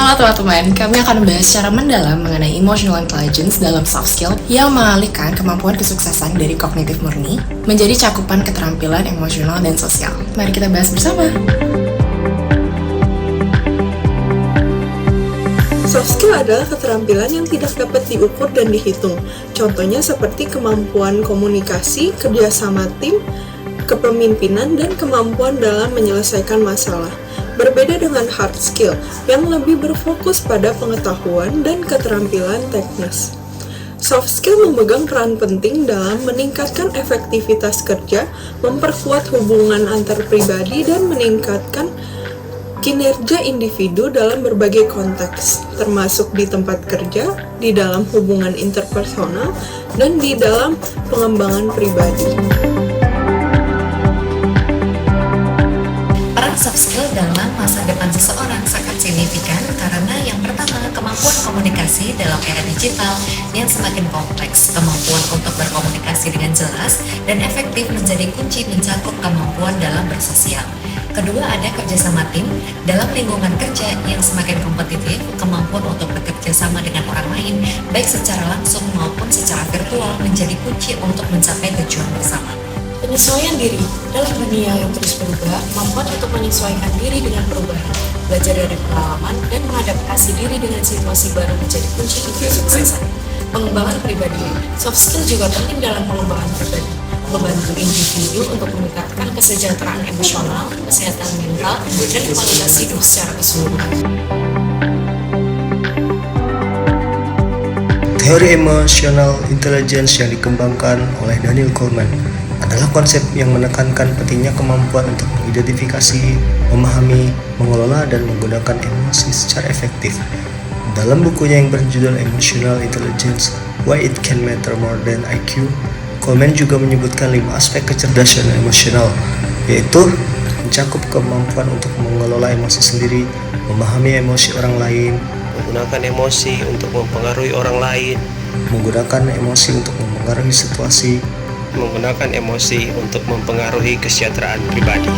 Halo teman-teman, kami akan membahas secara mendalam mengenai emotional intelligence dalam soft skill yang mengalihkan kemampuan kesuksesan dari kognitif murni menjadi cakupan keterampilan emosional dan sosial. Mari kita bahas bersama. Soft skill adalah keterampilan yang tidak dapat diukur dan dihitung. Contohnya seperti kemampuan komunikasi, kerjasama tim, kepemimpinan, dan kemampuan dalam menyelesaikan masalah. Berbeda dengan hard skill yang lebih berfokus pada pengetahuan dan keterampilan teknis. Soft skill memegang peran penting dalam meningkatkan efektivitas kerja, memperkuat hubungan antar pribadi, dan meningkatkan kinerja individu dalam berbagai konteks, termasuk di tempat kerja, di dalam hubungan interpersonal, dan di dalam pengembangan pribadi. Peran soft skill dalam masa depan seseorang sangat signifikan karena yang pertama, kemampuan komunikasi dalam era digital yang semakin kompleks. Kemampuan untuk berkomunikasi dengan jelas dan efektif menjadi kunci mencakup kemampuan dalam bersosial. Kedua, ada kerjasama tim dalam lingkungan kerja yang semakin kompetitif. Kemampuan untuk bekerja sama dengan orang lain, baik secara langsung maupun secara virtual, menjadi kunci untuk mencapai tujuan bersama. Penyesuaian diri dalam dunia yang terus berubah, kemampuan untuk menyesuaikan diri dengan perubahan, belajar dari pengalaman, dan mengadaptasi diri dengan situasi baru menjadi kunci kesuksesan. Pengembangan pribadi, soft skill juga penting dalam pengembangan pribadi, membantu individu untuk meningkatkan kesejahteraan emosional, kesehatan mental, dan kualitas hidup secara keseluruhan. Teori emotional intelligence yang dikembangkan oleh Daniel Goleman adalah konsep yang menekankan pentingnya kemampuan untuk mengidentifikasi, memahami, mengelola, dan menggunakan emosi secara efektif. Dalam bukunya yang berjudul Emotional Intelligence, Why It Can Matter More Than IQ, Goleman juga menyebutkan 5 aspek kecerdasan emosional, yaitu mencakup kemampuan untuk mengelola emosi sendiri, memahami emosi orang lain, menggunakan emosi untuk mempengaruhi orang lain, menggunakan emosi untuk mempengaruhi situasi, menggunakan emosi untuk mempengaruhi kesejahteraan pribadi.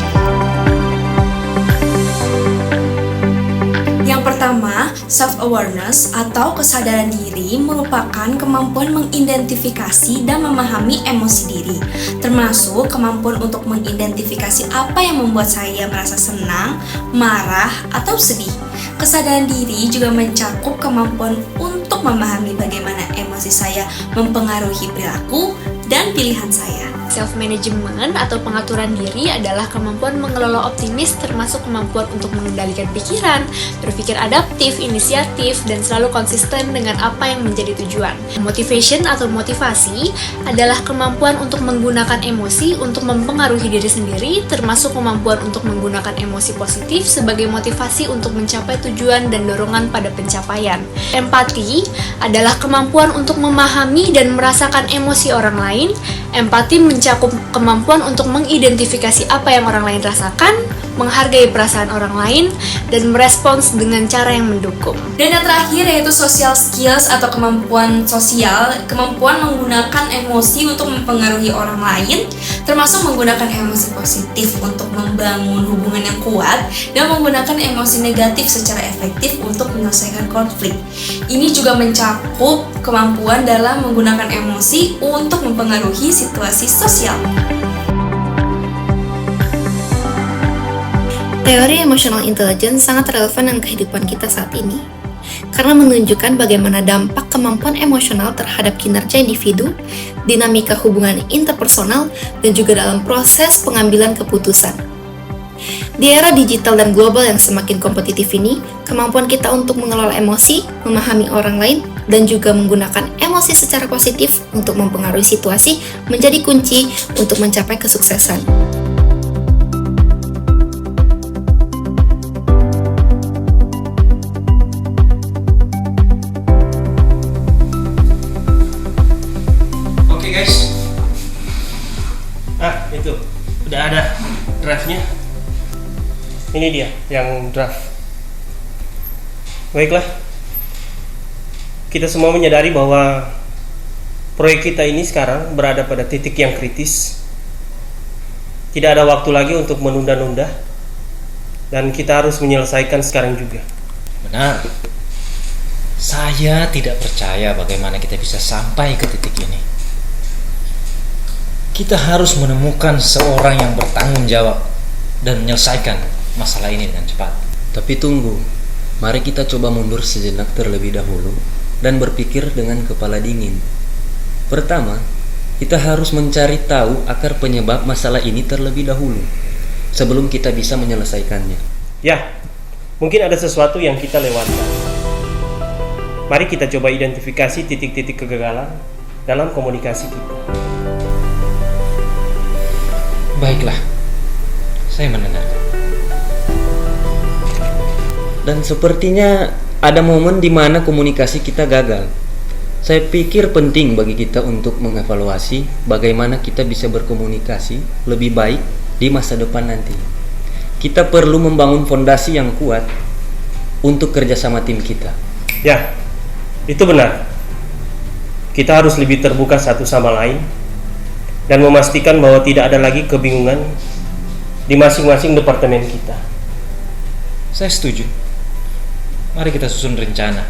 Yang pertama, self-awareness atau kesadaran diri merupakan kemampuan mengidentifikasi dan memahami emosi diri, termasuk kemampuan untuk mengidentifikasi apa yang membuat saya merasa senang, marah, atau sedih. Kesadaran diri juga mencakup kemampuan untuk memahami bagaimana emosi saya mempengaruhi perilaku dan pilihan saya. Self-management atau pengaturan diri adalah kemampuan mengelola optimis, termasuk kemampuan untuk mengendalikan pikiran, berpikir adaptif, inisiatif, dan selalu konsisten dengan apa yang menjadi tujuan. Motivation atau motivasi adalah kemampuan untuk menggunakan emosi untuk mempengaruhi diri sendiri, termasuk kemampuan untuk menggunakan emosi positif sebagai motivasi untuk mencapai tujuan dan dorongan pada pencapaian. Empati adalah kemampuan untuk memahami dan merasakan emosi orang lain. Empati mencakup kemampuan untuk mengidentifikasi apa yang orang lain rasakan, menghargai perasaan orang lain, dan merespons dengan cara yang mendukung. Dan yang terakhir yaitu social skills atau kemampuan sosial, kemampuan menggunakan emosi untuk mempengaruhi orang lain, termasuk menggunakan emosi positif untuk membangun hubungan yang kuat, dan menggunakan emosi negatif secara efektif untuk menyelesaikan konflik. Ini juga mencakup kemampuan dalam menggunakan emosi untuk mempengaruhi situasi sosial. Teori emotional intelligence sangat relevan dengan kehidupan kita saat ini, karena menunjukkan bagaimana dampak kemampuan emosional terhadap kinerja individu, dinamika hubungan interpersonal, dan juga dalam proses pengambilan keputusan. Di era digital dan global yang semakin kompetitif ini, kemampuan kita untuk mengelola emosi, memahami orang lain, dan juga menggunakan emosi secara positif untuk mempengaruhi situasi menjadi kunci untuk mencapai kesuksesan. Oke guys, itu udah ada draftnya. Ini dia yang draft. Baiklah, kita semua menyadari bahwa proyek kita ini sekarang berada pada titik yang kritis. Tidak ada waktu lagi untuk menunda-nunda, dan kita harus menyelesaikan sekarang juga. Benar. Saya tidak percaya bagaimana kita bisa sampai ke titik ini. Kita harus menemukan seorang yang bertanggung jawab dan menyelesaikan masalah ini dengan cepat. Tapi tunggu, mari kita coba mundur sejenak terlebih dahulu dan berpikir dengan kepala dingin. Pertama, kita harus mencari tahu akar penyebab masalah ini terlebih dahulu sebelum kita bisa menyelesaikannya. Ya, mungkin ada sesuatu yang kita lewatkan. Mari kita coba identifikasi titik-titik kegagalan dalam komunikasi kita. Baiklah, saya mendengar. Dan sepertinya ada momen di mana komunikasi kita gagal. Saya pikir penting bagi kita untuk mengevaluasi bagaimana kita bisa berkomunikasi lebih baik di masa depan nanti. Kita perlu membangun fondasi yang kuat untuk kerjasama tim kita. Ya, itu benar. Kita harus lebih terbuka satu sama lain dan memastikan bahwa tidak ada lagi kebingungan di masing-masing departemen kita. Saya setuju. Mari kita susun rencana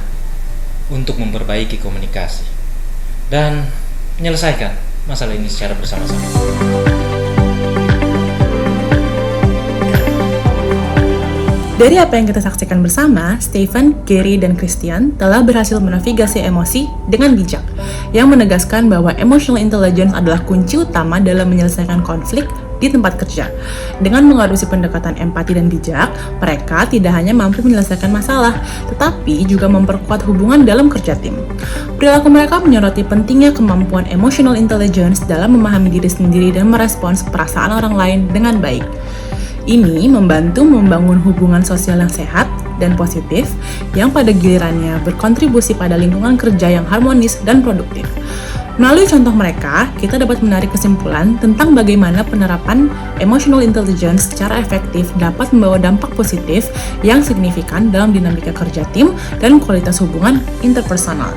untuk memperbaiki komunikasi dan menyelesaikan masalah ini secara bersama-sama. Dari apa yang kita saksikan bersama, Stephen, Gary, dan Christian telah berhasil menavigasi emosi dengan bijak, yang menegaskan bahwa emotional intelligence adalah kunci utama dalam menyelesaikan konflik di tempat kerja. Dengan mengadopsi pendekatan empati dan bijak, mereka tidak hanya mampu menyelesaikan masalah, tetapi juga memperkuat hubungan dalam kerja tim. Perilaku mereka menyoroti pentingnya kemampuan emotional intelligence dalam memahami diri sendiri dan merespons perasaan orang lain dengan baik. Ini membantu membangun hubungan sosial yang sehat dan positif yang pada gilirannya berkontribusi pada lingkungan kerja yang harmonis dan produktif. Melalui contoh mereka, kita dapat menarik kesimpulan tentang bagaimana penerapan emotional intelligence secara efektif dapat membawa dampak positif yang signifikan dalam dinamika kerja tim dan kualitas hubungan interpersonal.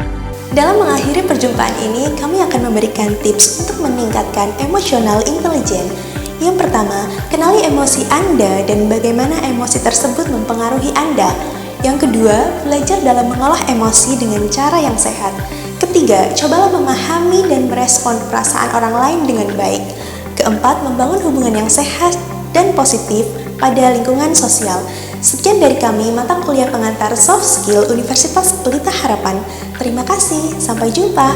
Dalam mengakhiri perjumpaan ini, kami akan memberikan tips untuk meningkatkan emotional intelligence. Yang pertama, kenali emosi Anda dan bagaimana emosi tersebut mempengaruhi Anda. Yang kedua, belajar dalam mengolah emosi dengan cara yang sehat. Ketiga, cobalah memahami dan merespon perasaan orang lain dengan baik. Keempat, membangun hubungan yang sehat dan positif pada lingkungan sosial. Sekian dari kami, mata kuliah pengantar Soft Skill Universitas Pelita Harapan. Terima kasih, sampai jumpa.